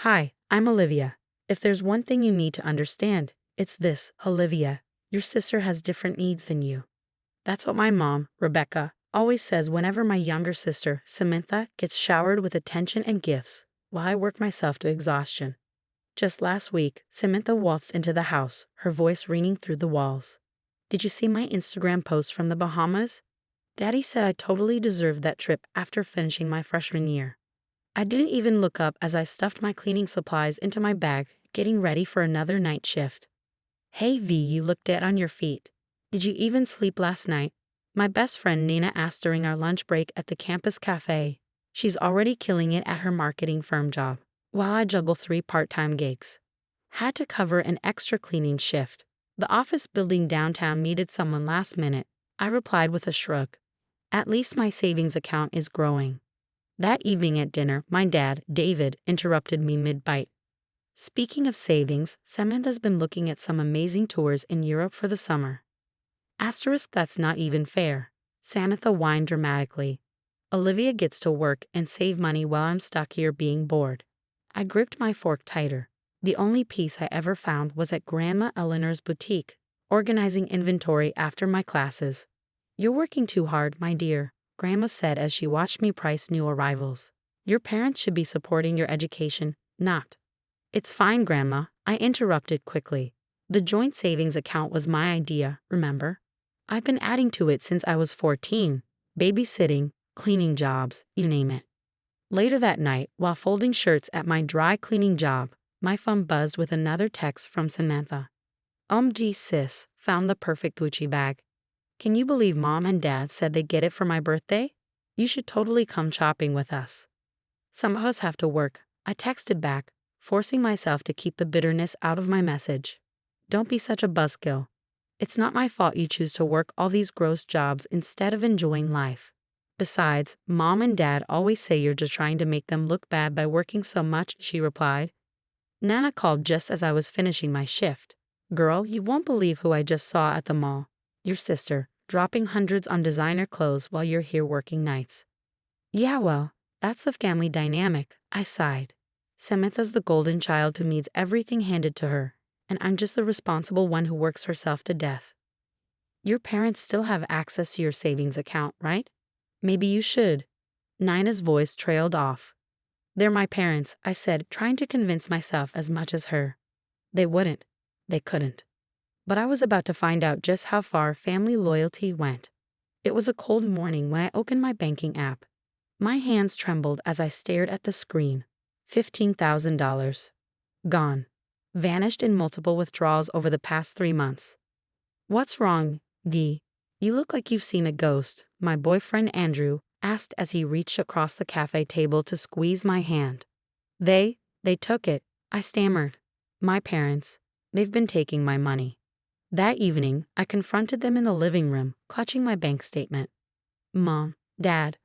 Hi, I'm Olivia. If there's one thing you need to understand, it's this, Olivia. Your sister has different needs than you. That's what my mom, Rebecca, always says whenever my younger sister, Samantha, gets showered with attention and gifts, while I work myself to exhaustion. Just last week, Samantha waltzed into the house, her voice ringing through the walls. Did you see my Instagram post from the Bahamas? Daddy said I totally deserved that trip after finishing my freshman year. I didn't even look up as I stuffed my cleaning supplies into my bag, getting ready for another night shift. Hey V, you look dead on your feet. Did you even sleep last night? My best friend Nina asked during our lunch break at the campus cafe. She's already killing it at her marketing firm job, while I juggle 3 part-time gigs. Had to cover an extra cleaning shift. The office building downtown needed someone last minute. I replied with a shrug. At least my savings account is growing. That evening at dinner, my dad, David, interrupted me mid-bite. Speaking of savings, Samantha's been looking at some amazing tours in Europe for the summer. Asterisk, that's not even fair. Samantha whined dramatically. Olivia gets to work and save money while I'm stuck here being bored. I gripped my fork tighter. The only peace I ever found was at Grandma Eleanor's boutique, organizing inventory after my classes. You're working too hard, my dear, Grandma said as she watched me price new arrivals. Your parents should be supporting your education, not. It's fine, Grandma, I interrupted quickly. The joint savings account was my idea, remember? I've been adding to it since I was 14. Babysitting, cleaning jobs, you name it. Later that night, while folding shirts at my dry cleaning job, my phone buzzed with another text from Samantha. OMG sis, found the perfect Gucci bag. Can you believe Mom and Dad said they'd get it for my birthday? You should totally come shopping with us. Some of us have to work, I texted back, forcing myself to keep the bitterness out of my message. Don't be such a buzzkill. It's not my fault you choose to work all these gross jobs instead of enjoying life. Besides, Mom and Dad always say you're just trying to make them look bad by working so much, she replied. Nana called just as I was finishing my shift. Girl, you won't believe who I just saw at the mall. Your sister, dropping hundreds on designer clothes while you're here working nights. Yeah, well, that's the family dynamic, I sighed. Samantha's the golden child who needs everything handed to her, and I'm just the responsible one who works herself to death. Your parents still have access to your savings account, right? Maybe you should. Nina's voice trailed off. They're my parents, I said, trying to convince myself as much as her. They wouldn't. They couldn't. But I was about to find out just how far family loyalty went. It was a cold morning when I opened my banking app. My hands trembled as I stared at the screen. $15,000. Gone. Vanished in multiple withdrawals over the past 3 months. What's wrong, Dee? You look like you've seen a ghost, my boyfriend Andrew asked as he reached across the cafe table to squeeze my hand. They took it, I stammered. My parents, they've been taking my money. That evening, I confronted them in the living room, clutching my bank statement. Mom, Dad,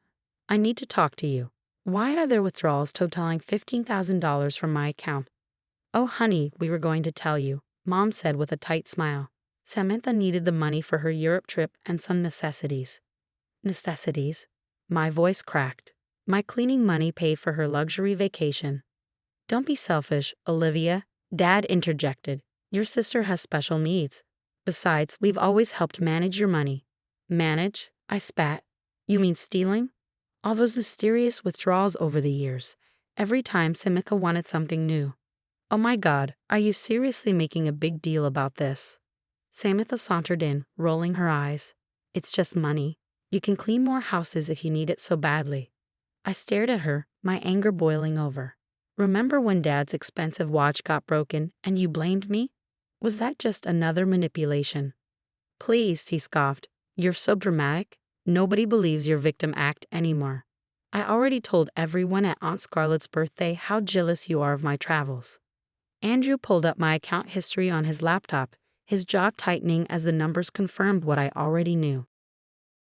I need to talk to you. Why are there withdrawals totaling $15,000 from my account? Oh honey, we were going to tell you, Mom said with a tight smile. Samantha needed the money for her Europe trip and some necessities. Necessities? My voice cracked. My cleaning money paid for her luxury vacation. Don't be selfish, Olivia, Dad interjected. Your sister has special needs. Besides, we've always helped manage your money. Manage? I spat. You mean stealing? All those mysterious withdrawals over the years. Every time Samantha wanted something new. Oh my God, are you seriously making a big deal about this? Samantha sauntered in, rolling her eyes. It's just money. You can clean more houses if you need it so badly. I stared at her, my anger boiling over. Remember when Dad's expensive watch got broken and you blamed me? Was that just another manipulation? Please, he scoffed. You're so dramatic. Nobody believes your victim act anymore. I already told everyone at Aunt Scarlett's birthday how jealous you are of my travels. Andrew pulled up my account history on his laptop, his jaw tightening as the numbers confirmed what I already knew.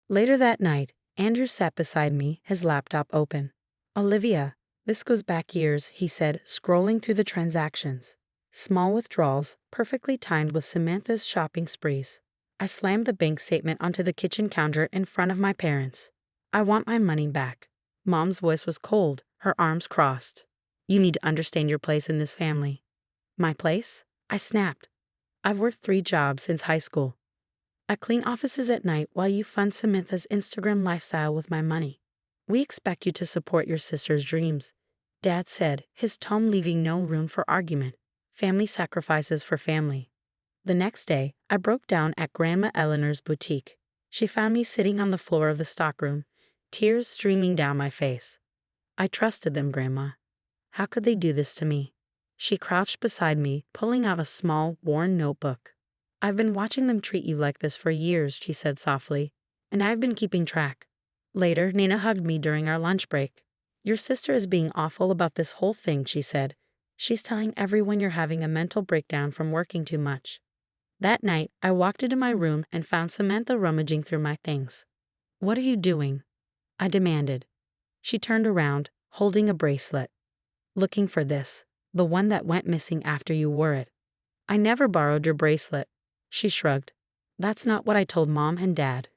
Later that night, Andrew sat beside me, his laptop open. Olivia, this goes back years, he said, scrolling through the transactions. Small withdrawals, perfectly timed with Samantha's shopping sprees. I slammed the bank statement onto the kitchen counter in front of my parents. I want my money back. Mom's voice was cold, her arms crossed. You need to understand your place in this family. My place? I snapped. I've worked 3 jobs since high school. I clean offices at night while you fund Samantha's Instagram lifestyle with my money. We expect you to support your sister's dreams, Dad said, his tone leaving no room for argument. Family sacrifices for family. The next day, I broke down at Grandma Eleanor's boutique. She found me sitting on the floor of the stockroom, tears streaming down my face. I trusted them, Grandma. How could they do this to me? She crouched beside me, pulling out a small, worn notebook. I've been watching them treat you like this for years, she said softly, and I've been keeping track. Later, Nina hugged me during our lunch break. Your sister is being awful about this whole thing, she said. She's telling everyone you're having a mental breakdown from working too much. That night, I walked into my room and found Samantha rummaging through my things. What are you doing? I demanded. She turned around, holding a bracelet. Looking for this, the one that went missing after you wore it. I never borrowed your bracelet. She shrugged. That's not what I told Mom and Dad.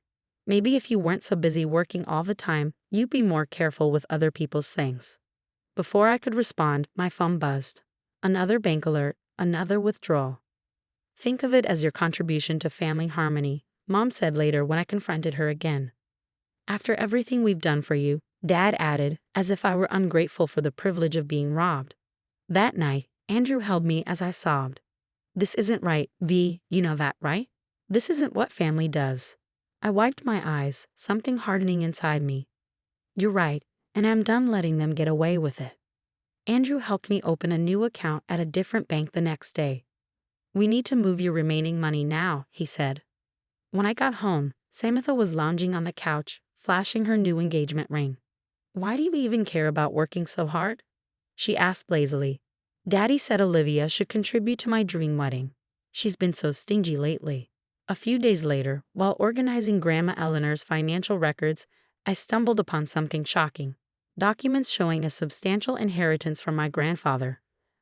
Maybe if you weren't so busy working all the time, you'd be more careful with other people's things. Before I could respond, my phone buzzed. Another bank alert, another withdrawal. Think of it as your contribution to family harmony, Mom said later when I confronted her again. After everything we've done for you, Dad added, as if I were ungrateful for the privilege of being robbed. That night, Andrew held me as I sobbed. This isn't right, V, you know that, right? This isn't what family does. I wiped my eyes, something hardening inside me. You're right, and I'm done letting them get away with it. Andrew helped me open a new account at a different bank the next day. We need to move your remaining money now, he said. When I got home, Samantha was lounging on the couch, flashing her new engagement ring. Why do you even care about working so hard? She asked lazily. Daddy said Olivia should contribute to my dream wedding. She's been so stingy lately. A few days later, while organizing Grandma Eleanor's financial records, I stumbled upon something shocking. Documents showing a substantial inheritance from my grandfather.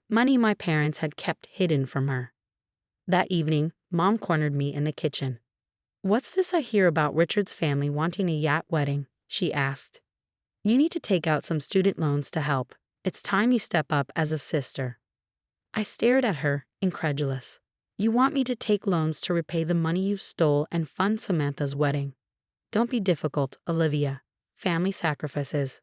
Money my parents had kept hidden from her. That evening, Mom cornered me in the kitchen. What's this I hear about Richard's family wanting a yacht wedding? She asked. You need to take out some student loans to help. It's time you step up as a sister. I stared at her, incredulous. You want me to take loans to repay the money you stole and fund Samantha's wedding? Don't be difficult, Olivia. Family sacrifices.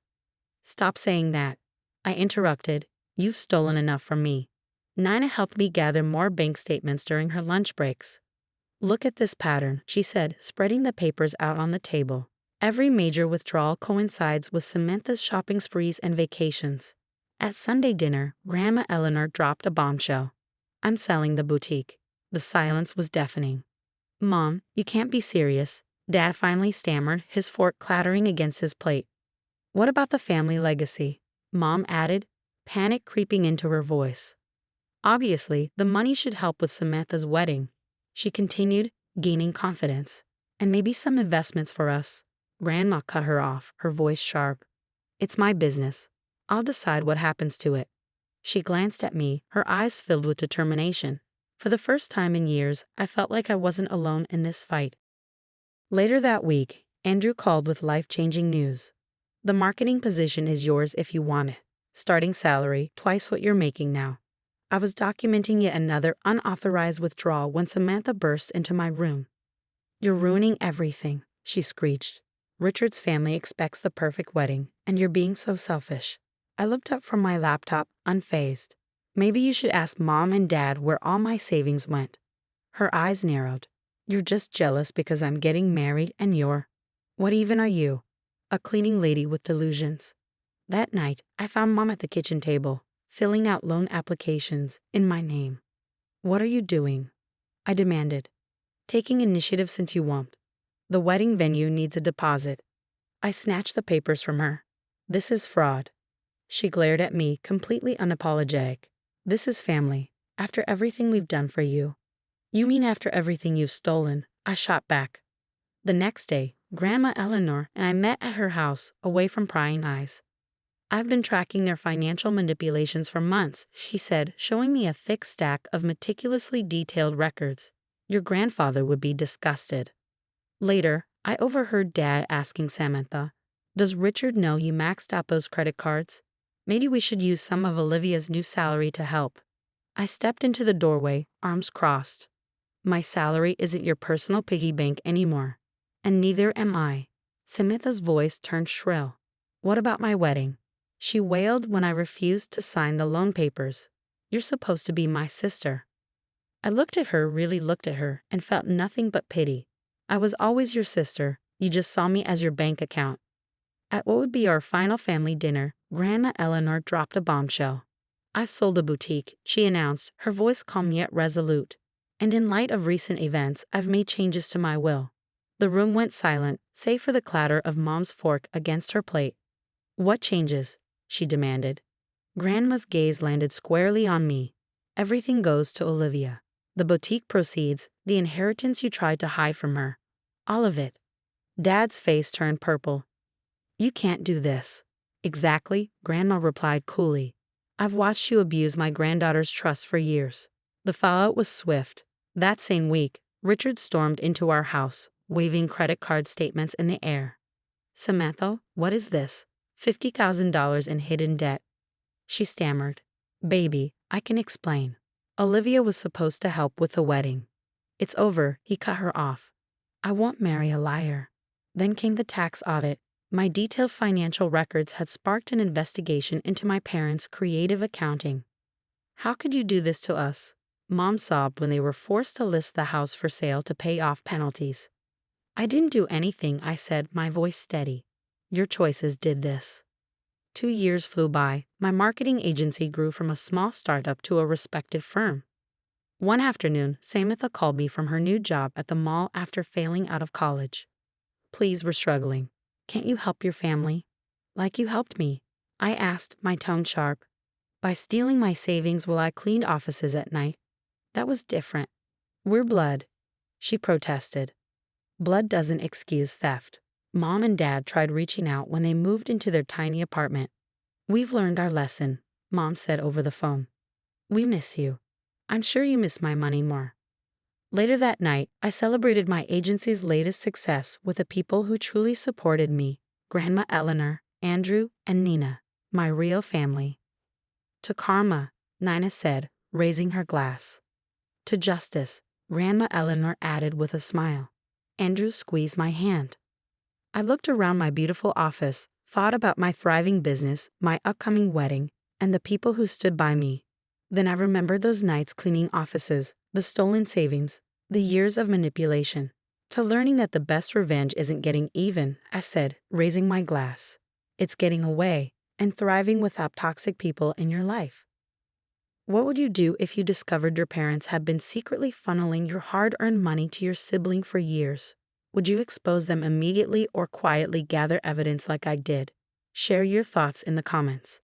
Stop saying that. I interrupted. You've stolen enough from me. Nina helped me gather more bank statements during her lunch breaks. Look at this pattern, she said, spreading the papers out on the table. Every major withdrawal coincides with Samantha's shopping sprees and vacations. At Sunday dinner, Grandma Eleanor dropped a bombshell. I'm selling the boutique. The silence was deafening. Mom, you can't be serious, Dad finally stammered, his fork clattering against his plate. What about the family legacy? Mom added, panic creeping into her voice. Obviously, the money should help with Samantha's wedding, she continued, gaining confidence. And maybe some investments for us. Grandma cut her off, her voice sharp. It's my business. I'll decide what happens to it. She glanced at me, her eyes filled with determination. For the first time in years, I felt like I wasn't alone in this fight. Later that week, Andrew called with life-changing news. The marketing position is yours if you want it. Starting salary, twice what you're making now. I was documenting yet another unauthorized withdrawal when Samantha burst into my room. You're ruining everything, she screeched. Richard's family expects the perfect wedding, and you're being so selfish. I looked up from my laptop, unfazed. Maybe you should ask Mom and Dad where all my savings went. Her eyes narrowed. You're just jealous because I'm getting married and you're... What even are you? A cleaning lady with delusions. That night, I found Mom at the kitchen table, filling out loan applications in my name. What are you doing? I demanded. Taking initiative since you won't. The wedding venue needs a deposit. I snatched the papers from her. This is fraud. She glared at me, completely unapologetic. This is family. After everything we've done for you. You mean after everything you've stolen? I shot back. The next day, Grandma Eleanor and I met at her house, away from prying eyes. I've been tracking their financial manipulations for months, she said, showing me a thick stack of meticulously detailed records. Your grandfather would be disgusted. Later, I overheard Dad asking Samantha, does Richard know you maxed out those credit cards? Maybe we should use some of Olivia's new salary to help. I stepped into the doorway, arms crossed. My salary isn't your personal piggy bank anymore. And neither am I. Samantha's voice turned shrill. What about my wedding? She wailed when I refused to sign the loan papers. You're supposed to be my sister. I looked at her, really looked at her, and felt nothing but pity. I was always your sister, you just saw me as your bank account. At what would be our final family dinner, Grandma Eleanor dropped a bombshell. I've sold a boutique, she announced, her voice calm yet resolute. And in light of recent events, I've made changes to my will. The room went silent, save for the clatter of Mom's fork against her plate. What changes? She demanded. Grandma's gaze landed squarely on me. Everything goes to Olivia. The boutique proceeds, the inheritance you tried to hide from her. All of it. Dad's face turned purple. You can't do this. Exactly, Grandma replied coolly. I've watched you abuse my granddaughter's trust for years. The fallout was swift. That same week, Richard stormed into our house, waving credit card statements in the air. Samantha, what is this? $50,000 in hidden debt. She stammered. Baby, I can explain. Olivia was supposed to help with the wedding. It's over, he cut her off. I won't marry a liar. Then came the tax audit. My detailed financial records had sparked an investigation into my parents' creative accounting. How could you do this to us? Mom sobbed when they were forced to list the house for sale to pay off penalties. I didn't do anything, I said, my voice steady. Your choices did this. 2 years flew by. My marketing agency grew from a small startup to a respected firm. One afternoon, Samantha called me from her new job at the mall after failing out of college. Please, we're struggling. Can't you help your family? Like you helped me, I asked, my tone sharp. By stealing my savings while I cleaned offices at night. That was different. We're blood, she protested. Blood doesn't excuse theft. Mom and Dad tried reaching out when they moved into their tiny apartment. We've learned our lesson, Mom said over the phone. We miss you. I'm sure you miss my money more. Later that night, I celebrated my agency's latest success with the people who truly supported me, Grandma Eleanor, Andrew, and Nina, my real family. To karma, Nina said, raising her glass. To justice, Grandma Eleanor added with a smile. Andrew squeezed my hand. I looked around my beautiful office, thought about my thriving business, my upcoming wedding, and the people who stood by me. Then I remembered those nights cleaning offices, the stolen savings, the years of manipulation. To learning that the best revenge isn't getting even, I said, raising my glass. It's getting away and thriving without toxic people in your life. What would you do if you discovered your parents had been secretly funneling your hard-earned money to your sibling for years? Would you expose them immediately or quietly gather evidence like I did? Share your thoughts in the comments.